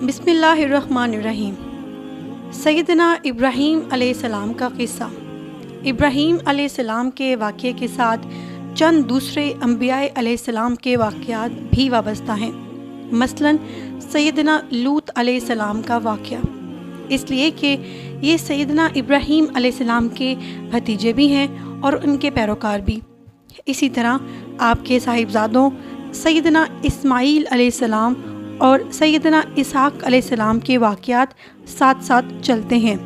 بسم اللہ الرحمن الرحیم۔ سیدنا ابراہیم علیہ السلام کا قصہ۔ ابراہیم علیہ السلام کے واقعے کے ساتھ چند دوسرے انبیاء علیہ السلام کے واقعات بھی وابستہ ہیں، مثلاً سیدنا لوط علیہ السلام کا واقعہ، اس لیے کہ یہ سیدنا ابراہیم علیہ السلام کے بھتیجے بھی ہیں اور ان کے پیروکار بھی۔ اسی طرح آپ کے صاحبزادوں سیدنا اسماعیل علیہ السلام اور سیدنا اسحاق علیہ السلام کے واقعات ساتھ ساتھ چلتے ہیں۔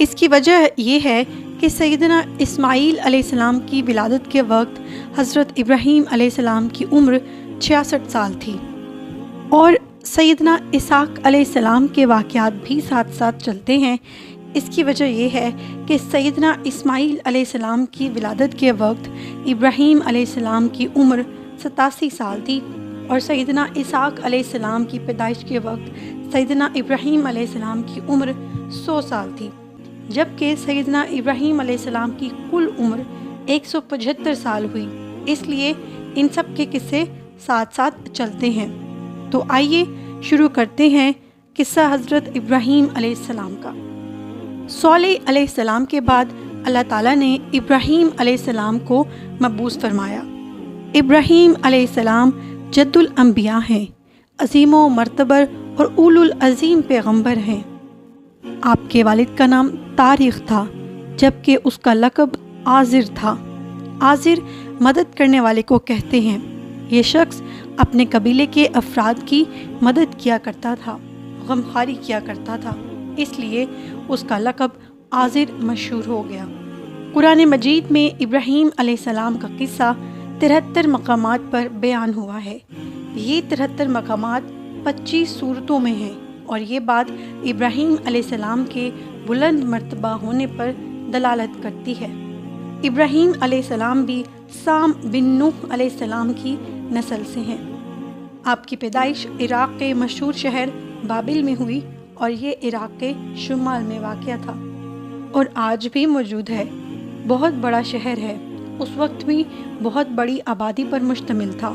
اس کی وجہ یہ ہے کہ سیدنا اسماعیل علیہ السلام کی ولادت کے وقت حضرت ابراہیم علیہ السلام کی عمر 66 سال تھی، اور سیدنا اسحاق علیہ السلام کے واقعات بھی ساتھ ساتھ چلتے ہیں۔ اس کی وجہ یہ ہے کہ سیدنا اسماعیل علیہ السلام کی ولادت کے وقت ابراہیم علیہ السلام کی عمر 87 سال تھی، اور سیدنا اسحاق علیہ السلام کی پیدائش کے وقت سیدنا ابراہیم علیہ السلام کی عمر 100 سال تھی، جبکہ سیدنا ابراہیم علیہ السلام کی کل عمر 175 سال ہوئی۔ اس لیے ان سب کے قصے ساتھ ساتھ چلتے ہیں۔ تو آئیے شروع کرتے ہیں قصہ حضرت ابراہیم علیہ السلام کا۔ صالح علیہ السلام کے بعد اللہ تعالیٰ نے ابراہیم علیہ السلام کو مبعوث فرمایا۔ ابراہیم علیہ السلام جد الانبیاء ہیں، عظیم و مرتبر اور اولو العظیم پیغمبر ہیں۔ آپ کے والد کا نام طارق تھا، جبکہ اس کا لقب آزر تھا۔ آزر مدد کرنے والے کو کہتے ہیں۔ یہ شخص اپنے قبیلے کے افراد کی مدد کیا کرتا تھا، غمخواری کیا کرتا تھا، اس لیے اس کا لقب آزر مشہور ہو گیا۔ قرآن مجید میں ابراہیم علیہ السلام کا قصہ 73 مقامات پر بیان ہوا ہے۔ یہ 73 مقامات 25 سورتوں میں ہیں، اور یہ بات ابراہیم علیہ السلام کے بلند مرتبہ ہونے پر دلالت کرتی ہے۔ ابراہیم علیہ السلام بھی سام بن نوح علیہ السلام کی نسل سے ہیں۔ آپ کی پیدائش عراق کے مشہور شہر بابل میں ہوئی، اور یہ عراق کے شمال میں واقع تھا اور آج بھی موجود ہے۔ بہت بڑا شہر ہے، اس وقت بھی بہت بڑی آبادی پر مشتمل تھا۔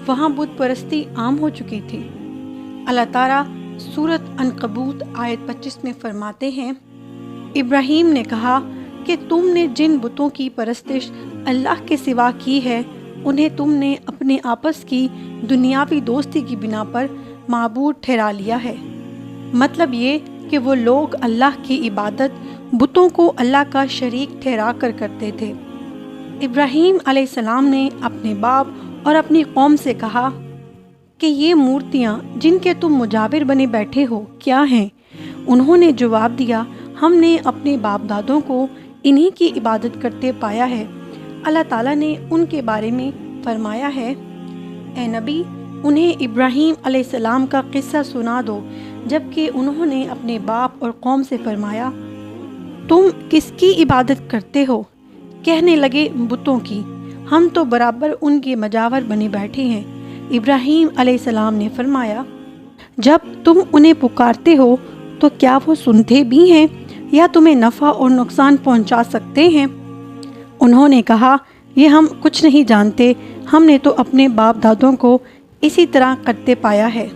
وہاں بت پرستی عام ہو چکی تھی۔ اللہ تعالیٰ سورۃ عنکبوت آیت 25 میں فرماتے ہیں، ابراہیم نے کہا کہ تم نے جن بتوں کی پرستش اللہ کے سوا کی ہے، انہیں تم نے اپنے آپس کی دنیاوی دوستی کی بنا پر معبود ٹھہرا لیا ہے۔ مطلب یہ کہ وہ لوگ اللہ کی عبادت بتوں کو اللہ کا شریک ٹھہرا کر کرتے تھے۔ ابراہیم علیہ السلام نے اپنے باپ اور اپنی قوم سے کہا کہ یہ مورتیاں جن کے تم مجاور بنے بیٹھے ہو کیا ہیں؟ انہوں نے جواب دیا، ہم نے اپنے باپ دادوں کو انہی کی عبادت کرتے پایا ہے۔ اللہ تعالیٰ نے ان کے بارے میں فرمایا ہے، اے نبی انہیں ابراہیم علیہ السلام کا قصہ سنا دو، جبکہ انہوں نے اپنے باپ اور قوم سے فرمایا، تم کس کی عبادت کرتے ہو؟ کہنے لگے، بتوں کی، ہم تو برابر ان کے مجاور بنے بیٹھے ہیں۔ ابراہیم علیہ السلام نے فرمایا، جب تم انہیں پکارتے ہو تو کیا وہ سنتے بھی ہیں یا تمہیں نفع اور نقصان پہنچا سکتے ہیں؟ انہوں نے کہا، یہ ہم کچھ نہیں جانتے، ہم نے تو اپنے باپ دادوں کو اسی طرح کرتے پایا ہے۔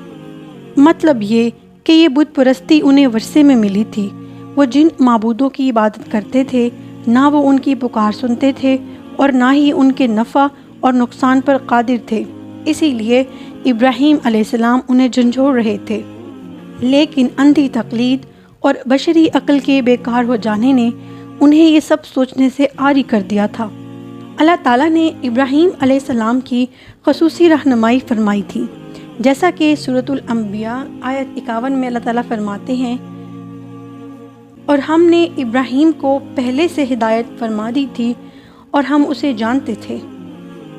مطلب یہ کہ یہ بت پرستی انہیں ورثے میں ملی تھی۔ وہ جن معبودوں کی عبادت کرتے تھے، نہ وہ ان کی پکار سنتے تھے اور نہ ہی ان کے نفع اور نقصان پر قادر تھے، اسی لیے ابراہیم علیہ السلام انہیں جھنجھوڑ رہے تھے۔ لیکن اندھی تقلید اور بشری عقل کے بیکار ہو جانے نے انہیں یہ سب سوچنے سے عاری کر دیا تھا۔ اللہ تعالیٰ نے ابراہیم علیہ السلام کی خصوصی رہنمائی فرمائی تھی، جیسا کہ سورۃ الانبیاء آیت 51 میں اللہ تعالیٰ فرماتے ہیں، اور ہم نے ابراہیم کو پہلے سے ہدایت فرما دی تھی اور ہم اسے جانتے تھے۔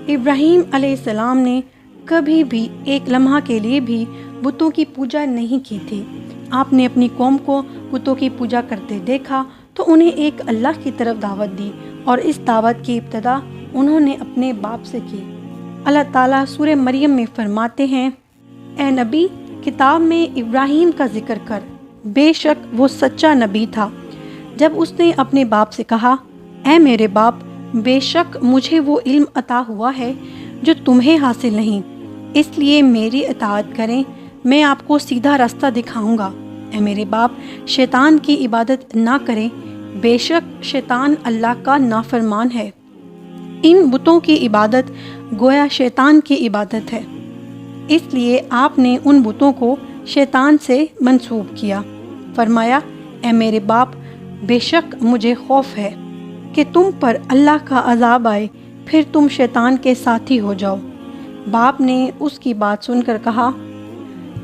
ابراہیم علیہ السلام نے کبھی بھی ایک لمحہ کے لیے بھی بتوں کی پوجا نہیں کی تھی۔ آپ نے اپنی قوم کو بتوں کی پوجا کرتے دیکھا تو انہیں ایک اللہ کی طرف دعوت دی، اور اس دعوت کی ابتدا انہوں نے اپنے باپ سے کی۔ اللہ تعالیٰ سورہ مریم میں فرماتے ہیں، اے نبی کتاب میں ابراہیم کا ذکر کر، بے شک وہ سچا نبی تھا۔ جب اس نے اپنے باپ سے کہا، اے میرے باپ، بے شک مجھے وہ علم عطا ہوا ہے جو تمہیں حاصل نہیں، اس لیے میری اطاعت کریں، میں آپ کو سیدھا راستہ دکھاؤں گا۔ اے میرے باپ، شیطان کی عبادت نہ کریں، بے شک شیطان اللہ کا نافرمان ہے۔ ان بتوں کی عبادت گویا شیطان کی عبادت ہے، اس لیے آپ نے ان بتوں کو شیطان سے منسوب کیا۔ فرمایا، اے میرے باپ، بے شک مجھے خوف ہے کہ تم پر اللہ کا عذاب آئے، پھر تم شیطان کے ساتھی ہو جاؤ۔ باپ نے اس کی بات سن کر کہا،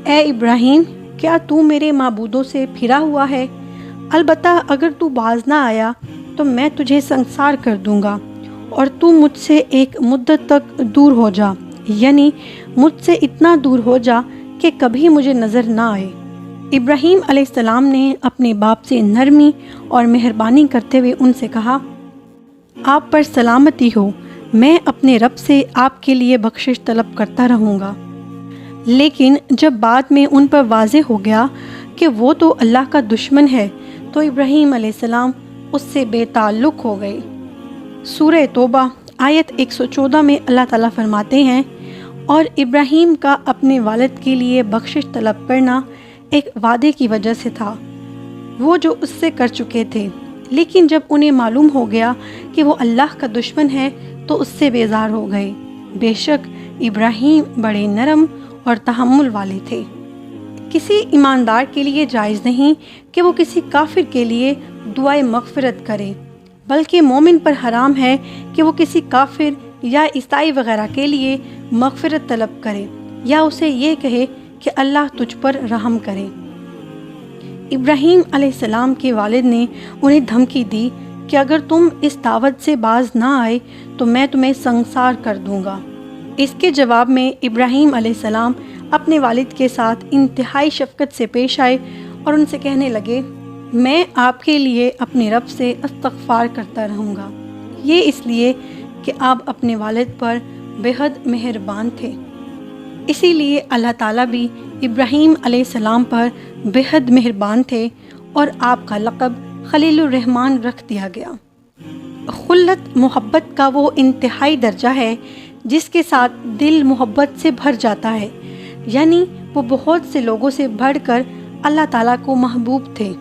اے ابراہیم، کیا تو میرے معبودوں سے پھرا ہوا ہے؟ البتہ اگر تو باز نہ آیا تو میں تجھے سنسار کر دوں گا، اور تو مجھ سے ایک مدت تک دور ہو جا، یعنی مجھ سے اتنا دور ہو جا کہ کبھی مجھے نظر نہ آئے۔ ابراہیم علیہ السلام نے اپنے باپ سے نرمی اور مہربانی کرتے ہوئے ان سے کہا، آپ پر سلامتی ہو، میں اپنے رب سے آپ کے لیے بخشش طلب کرتا رہوں گا۔ لیکن جب بعد میں ان پر واضح ہو گیا کہ وہ تو اللہ کا دشمن ہے، تو ابراہیم علیہ السلام اس سے بے تعلق ہو گئے۔ سورہ توبہ آیت 114 میں اللہ تعالیٰ فرماتے ہیں، اور ابراہیم کا اپنے والد کے لیے بخشش طلب کرنا ایک وعدے کی وجہ سے تھا، وہ جو اس سے کر چکے تھے، لیکن جب انہیں معلوم ہو گیا کہ وہ اللہ کا دشمن ہے تو اس سے بیزار ہو گئے۔ بے شک ابراہیم بڑے نرم اور تحمل والے تھے۔ کسی ایماندار کے لیے جائز نہیں کہ وہ کسی کافر کے لیے دعائے مغفرت کرے، بلکہ مومن پر حرام ہے کہ وہ کسی کافر یا عیسائی وغیرہ کے لیے مغفرت طلب کرے یا اسے یہ کہے کہ اللہ تجھ پر رحم کرے۔ ابراہیم علیہ السلام کے والد نے انہیں دھمکی دی کہ اگر تم اس دعوت سے باز نہ آئے تو میں تمہیں سنسار کر دوں گا۔ اس کے جواب میں ابراہیم علیہ السلام اپنے والد کے ساتھ انتہائی شفقت سے پیش آئے اور ان سے کہنے لگے، میں آپ کے لیے اپنے رب سے استغفار کرتا رہوں گا، یہ اس لیے کہ آپ اپنے والد پر بے حد مہربان تھے۔ اسی لیے اللہ تعالیٰ بھی ابراہیم علیہ السلام پر بے حد مہربان تھے اور آپ کا لقب خلیل الرحمن رکھ دیا گیا۔ خلت محبت کا وہ انتہائی درجہ ہے جس کے ساتھ دل محبت سے بھر جاتا ہے، یعنی وہ بہت سے لوگوں سے بڑھ کر اللہ تعالیٰ کو محبوب تھے۔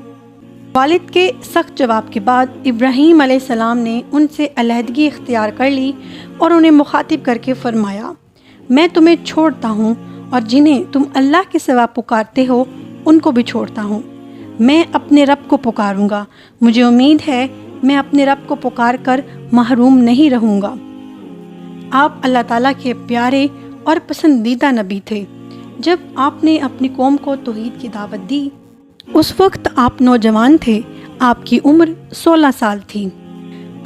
والد کے سخت جواب کے بعد ابراہیم علیہ السلام نے ان سے علیحدگی اختیار کر لی اور انہیں مخاطب کر کے فرمایا، میں تمہیں چھوڑتا ہوں اور جنہیں تم اللہ کے سوا پکارتے ہو ان کو بھی چھوڑتا ہوں۔ میں اپنے رب کو پکاروں گا، مجھے امید ہے میں اپنے رب کو پکار کر محروم نہیں رہوں گا۔ آپ اللہ تعالیٰ کے پیارے اور پسندیدہ نبی تھے۔ جب آپ نے اپنی قوم کو توحید کی دعوت دی، اس وقت آپ نوجوان تھے، آپ کی عمر 16 سال تھی۔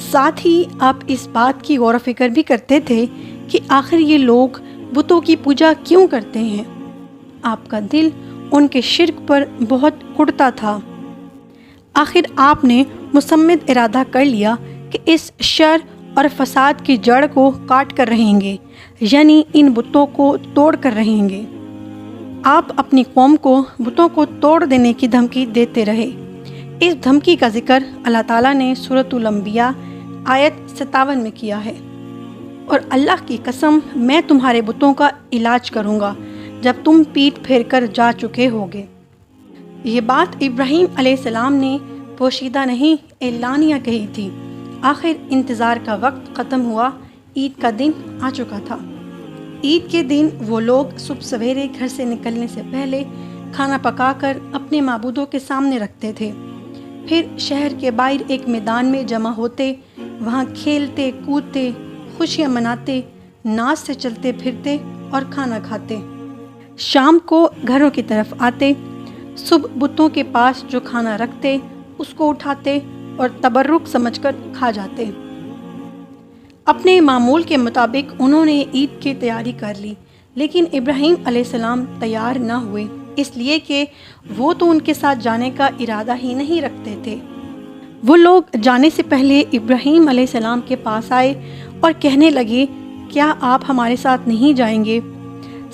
ساتھ ہی آپ اس بات کی غور و فکر بھی کرتے تھے کہ آخر یہ لوگ بتوں کی پوجا کیوں کرتے ہیں۔ آپ کا دل ان کے شرک پر بہت کڑتا تھا۔ آخر آپ نے مصمم ارادہ کر لیا کہ اس شر اور فساد کی جڑ کو کاٹ کر رہیں گے، یعنی ان بتوں کو توڑ کر رہیں گے۔ آپ اپنی قوم کو بتوں کو توڑ دینے کی دھمکی دیتے رہے۔ اس دھمکی کا ذکر اللہ تعالیٰ نے سورۃ الانبیاء آیت 57 میں کیا ہے، اور اللہ کی قسم میں تمہارے بتوں کا علاج کروں گا جب تم پیٹ پھیر کر جا چکے ہوگے۔ یہ بات ابراہیم علیہ السلام نے پوشیدہ نہیں اعلانیہ کہی تھی۔ آخر انتظار کا وقت ختم ہوا، عید کا دن آ چکا تھا۔ عید کے دن وہ لوگ صبح سویرے گھر سے نکلنے سے پہلے کھانا پکا کر اپنے معبودوں کے سامنے رکھتے تھے، پھر شہر کے باہر ایک میدان میں جمع ہوتے، وہاں کھیلتے کودتے، خوشیاں مناتے، ناز سے چلتے پھرتے اور کھانا کھاتے۔ شام کو گھروں کی طرف آتے، صبح بتوں کے پاس جو کھانا رکھتے اس کو اٹھاتے اور تبرک سمجھ کر کھا جاتے۔ اپنے معمول کے مطابق انہوں نے عید کی تیاری کر لی، لیکن ابراہیم علیہ السلام تیار نہ ہوئے، اس لیے کہ وہ تو ان کے ساتھ جانے کا ارادہ ہی نہیں رکھتے تھے۔ وہ لوگ جانے سے پہلے ابراہیم علیہ السلام کے پاس آئے اور کہنے لگے، کیا آپ ہمارے ساتھ نہیں جائیں گے؟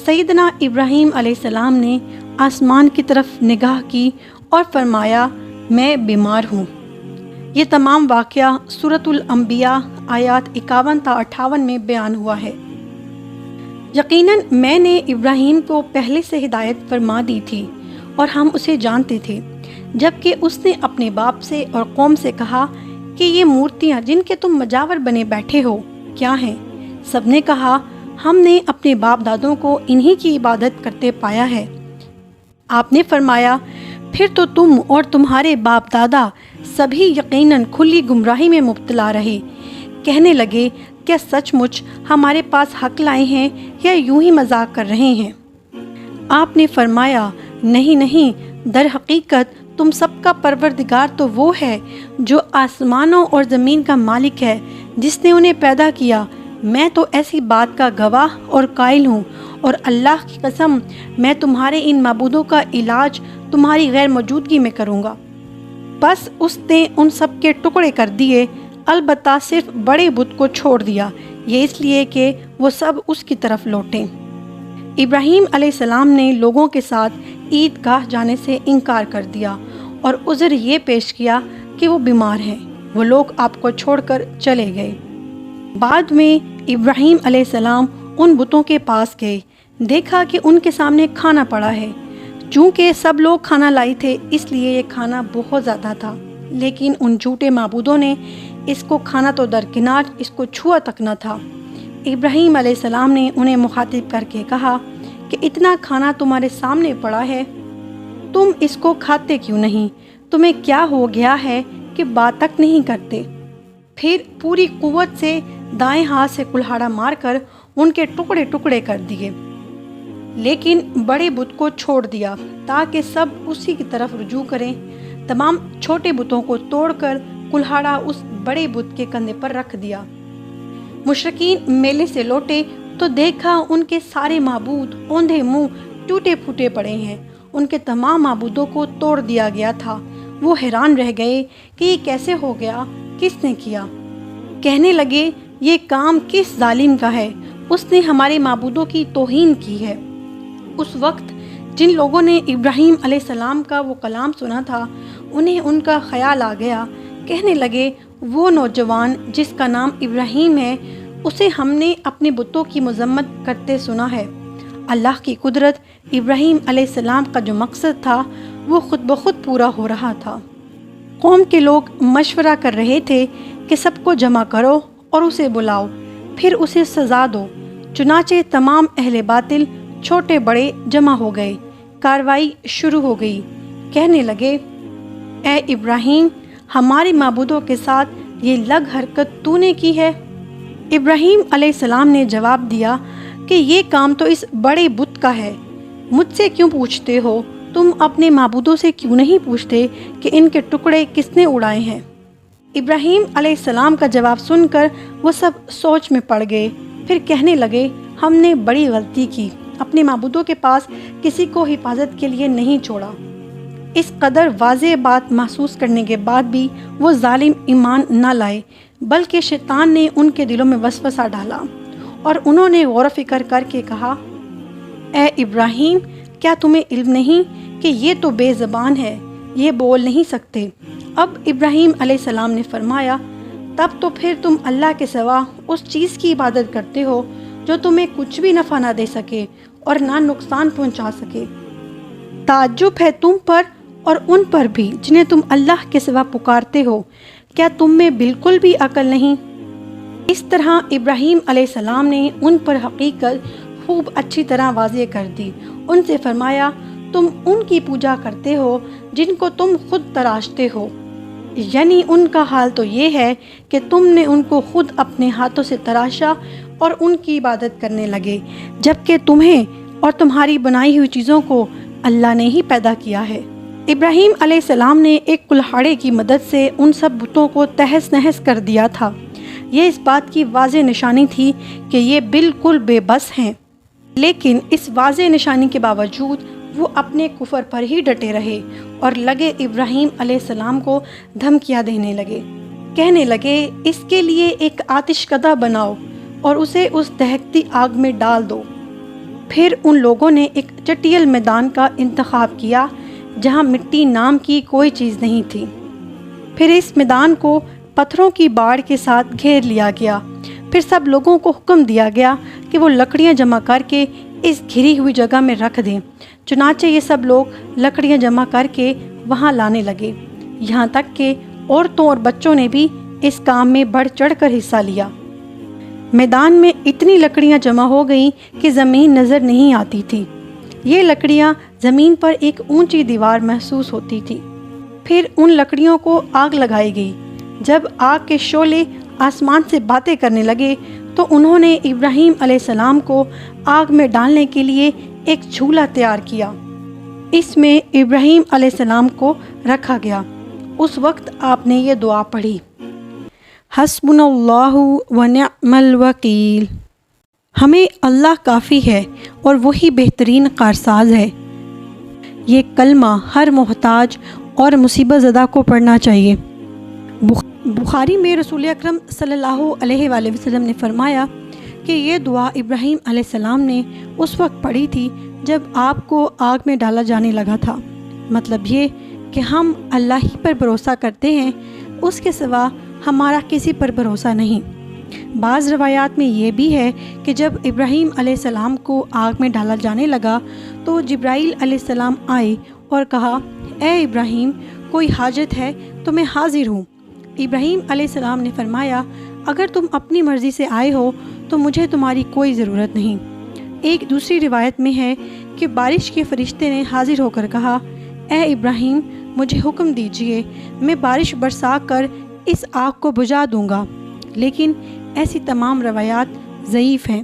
سیدنا ابراہیم علیہ السلام نے آسمان کی طرف نگاہ کی اور فرمایا، میں بیمار ہوں۔ یہ تمام واقعہ سورۃ الانبیاء آیات 51 تا 58 میں بیان ہوا ہے۔ یقیناً میں نے ابراہیم کو پہلے سے ہدایت فرما دی تھی اور ہم اسے جانتے تھے، جبکہ اس نے اپنے باپ سے اور قوم سے کہا کہ یہ مورتیاں جن کے تم مجاور بنے بیٹھے ہو کیا ہیں؟ سب نے کہا ہم نے اپنے باپ دادوں کو انہی کی عبادت کرتے پایا ہے۔ آپ نے فرمایا پھر تو تم اور تمہارے باپ دادا سبھی یقیناً کھلی گمراہی میں مبتلا رہے۔ کہنے لگے کیا سچ مچ ہمارے پاس حق لائے ہیں یا یوں ہی مذاق کر رہے ہیں؟ آپ نے فرمایا نہیں نہیں، در حقیقت تم سب کا پروردگار تو وہ ہے جو آسمانوں اور زمین کا مالک ہے، جس نے انہیں پیدا کیا۔ میں تو ایسی بات کا گواہ اور قائل ہوں، اور اللہ کی قسم میں تمہارے ان معبودوں کا علاج تمہاری غیر موجودگی میں کروں گا۔ بس اس نے ان سب کے ٹکڑے کر دیے، البتہ صرف بڑے بت کو چھوڑ دیا، یہ اس لیے کہ وہ سب اس کی طرف لوٹیں۔ ابراہیم علیہ السلام نے لوگوں کے ساتھ عید گاہ جانے سے انکار کر دیا اور عذر یہ پیش کیا کہ وہ بیمار ہیں۔ وہ لوگ آپ کو چھوڑ کر چلے گئے۔ بعد میں ابراہیم علیہ السلام ان بتوں کے پاس گئے، دیکھا کہ ان کے سامنے کھانا پڑا ہے۔ چونکہ سب لوگ کھانا لائے تھے اس لیے یہ کھانا بہت زیادہ تھا، لیکن ان جھوٹے معبودوں نے اس کو کھانا تو درکنار اس کو چھوا تک نہ تھا۔ ابراہیم علیہ السلام نے انہیں مخاطب کر کے کہا کہ اتنا کھانا تمہارے سامنے پڑا ہے، تم اس کو کھاتے کیوں نہیں؟ تمہیں کیا ہو گیا ہے کہ بات تک نہیں کرتے؟ پھر پوری قوت سے دائیں ہاتھ سے کلہاڑا مار کر ان کے ٹکڑے ٹکڑے کر دیے، لیکن بڑے بت کو چھوڑ دیا تاکہ سب اسی کی طرف رجوع کریں۔ تمام چھوٹے بتوں کو توڑ کر کلہاڑا اس بڑے بت کے کندھے پر رکھ دیا۔ مشرکین میلے سے لوٹے تو دیکھا ان کے سارے معبود اوندھے منہ ٹوٹے پھوٹے پڑے ہیں، ان کے تمام معبودوں کو توڑ دیا گیا تھا۔ وہ حیران رہ گئے کہ یہ کیسے ہو گیا، کس نے کیا؟ کہنے لگے یہ کام کس ظالم کا ہے، اس نے ہمارے معبودوں کی توہین کی ہے۔ اس وقت جن لوگوں نے ابراہیم علیہ السلام کا وہ کلام سنا تھا انہیں ان کا خیال آ گیا، کہنے لگے وہ نوجوان جس کا نام ابراہیم ہے اسے ہم نے اپنے بتوں کی مذمت کرتے سنا ہے۔ اللہ کی قدرت ابراہیم علیہ السلام کا جو مقصد تھا وہ خود بخود پورا ہو رہا تھا۔ قوم کے لوگ مشورہ کر رہے تھے کہ سب کو جمع کرو اور اسے بلاؤ، پھر اسے سزا دو۔ چنانچہ تمام اہل باطل چھوٹے بڑے جمع ہو گئے، کاروائی شروع ہو گئی۔ کہنے لگے اے ابراہیم، ہمارے معبودوں کے ساتھ یہ لگ حرکت تو نے کی ہے؟ ابراہیم علیہ السلام نے جواب دیا کہ یہ کام تو اس بڑے بت کا ہے، مجھ سے کیوں پوچھتے ہو؟ تم اپنے معبودوں سے کیوں نہیں پوچھتے کہ ان کے ٹکڑے کس نے اڑائے ہیں؟ ابراہیم علیہ السلام کا جواب سن کر وہ سب سوچ میں پڑ گئے، پھر کہنے لگے ہم نے بڑی غلطی کی، اپنے معبودوں کے پاس کسی کو حفاظت کے لیے نہیں چھوڑا۔ اس قدر واضح بات محسوس کرنے کے بعد بھی وہ ظالم ایمان نہ لائے، بلکہ شیطان نے ان کے دلوں میں وسوسہ ڈالا اور انہوں نے غور و فکر کر کے کہا اے ابراہیم، کیا تمہیں علم نہیں کہ یہ تو بے زبان ہے، یہ بول نہیں سکتے؟ اب ابراہیم علیہ السلام نے فرمایا تب تو پھر تم اللہ کے سوا اس چیز کی عبادت کرتے ہو جو تمہیں کچھ بھی نفع نہ دے سکے اور نہ نقصان پہنچا سکے۔ تعجب ہے تم پر اور ان پر بھی جنہیں تم اللہ کے سوا پکارتے ہو، کیا تم میں بالکل بھی عقل نہیں؟ اس طرح ابراہیم علیہ السلام نے ان پر حقیقت خوب اچھی طرح واضح کر دی۔ ان سے فرمایا تم ان کی پوجا کرتے ہو جن کو تم خود تراشتے ہو، یعنی ان کا حال تو یہ ہے کہ تم نے ان کو خود اپنے ہاتھوں سے تراشا اور ان کی عبادت کرنے لگے، جبکہ تمہیں اور تمہاری بنائی ہوئی چیزوں کو اللہ نے ہی پیدا کیا ہے۔ ابراہیم علیہ السلام نے ایک کلہاڑے کی مدد سے ان سب بتوں کو تہس نہس کر دیا تھا۔ یہ اس بات کی واضح نشانی تھی کہ یہ بالکل بے بس ہیں، لیکن اس واضح نشانی کے باوجود وہ اپنے کفر پر ہی ڈٹے رہے اور لگے ابراہیم علیہ السلام کو دھمکیاں دینے لگے۔ کہنے لگے اس کے لیے ایک آتش کدہ بناؤ اور اسے اس دہکتی آگ میں ڈال دو۔ پھر ان لوگوں نے ایک چٹیل میدان کا انتخاب کیا جہاں مٹی نام کی کوئی چیز نہیں تھی۔ پھر اس میدان کو پتھروں کی باڑ کے ساتھ گھیر لیا گیا۔ پھر سب لوگوں کو حکم دیا گیا کہ وہ لکڑیاں جمع کر کے اس گھری ہوئی جگہ میں رکھ دیں۔ چنانچہ یہ سب لوگ لکڑیاں جمع کر کے وہاں لانے لگے، یہاں تک کہ عورتوں اور بچوں نے بھی اس کام میں بڑھ چڑھ کر حصہ لیا۔ میدان میں اتنی لکڑیاں جمع ہو گئیں کہ زمین نظر نہیں آتی تھی۔ یہ لکڑیاں زمین پر ایک اونچی دیوار محسوس ہوتی تھی۔ پھر ان لکڑیوں کو آگ لگائی گئی۔ جب آگ کے شعلے آسمان سے باتیں کرنے لگے تو انہوں نے ابراہیم علیہ السلام کو آگ میں ڈالنے کے لیے ایک جھولا تیار کیا۔ اس میں ابراہیم علیہ السلام کو رکھا گیا۔ اس وقت آپ نے یہ دعا پڑھی، حسبنا اللہ ونعم الوکیل، ہمیں اللہ کافی ہے اور وہی بہترین کارساز ہے۔ یہ کلمہ ہر محتاج اور مصیبت زدہ کو پڑھنا چاہیے۔ بخاری میں رسول اکرم صلی اللہ علیہ وآلہ وسلم نے فرمایا کہ یہ دعا ابراہیم علیہ السلام نے اس وقت پڑھی تھی جب آپ کو آگ میں ڈالا جانے لگا تھا۔ مطلب یہ کہ ہم اللہ ہی پر بھروسہ کرتے ہیں، اس کے سوا ہمارا کسی پر بھروسہ نہیں۔ بعض روایات میں یہ بھی ہے کہ جب ابراہیم علیہ السلام کو آگ میں ڈالا جانے لگا تو جبرائیل علیہ السلام آئے اور کہا، اے ابراہیم، کوئی حاجت ہے تو میں حاضر ہوں۔ ابراہیم علیہ السلام نے فرمایا، اگر تم اپنی مرضی سے آئے ہو تو مجھے تمہاری کوئی ضرورت نہیں۔ ایک دوسری روایت میں ہے کہ بارش کے فرشتے نے حاضر ہو کر کہا، اے ابراہیم، مجھے حکم دیجئے، میں بارش برسا کر اس آگ کو بجھا دوں گا، لیکن ایسی تمام روایات ضعیف ہیں۔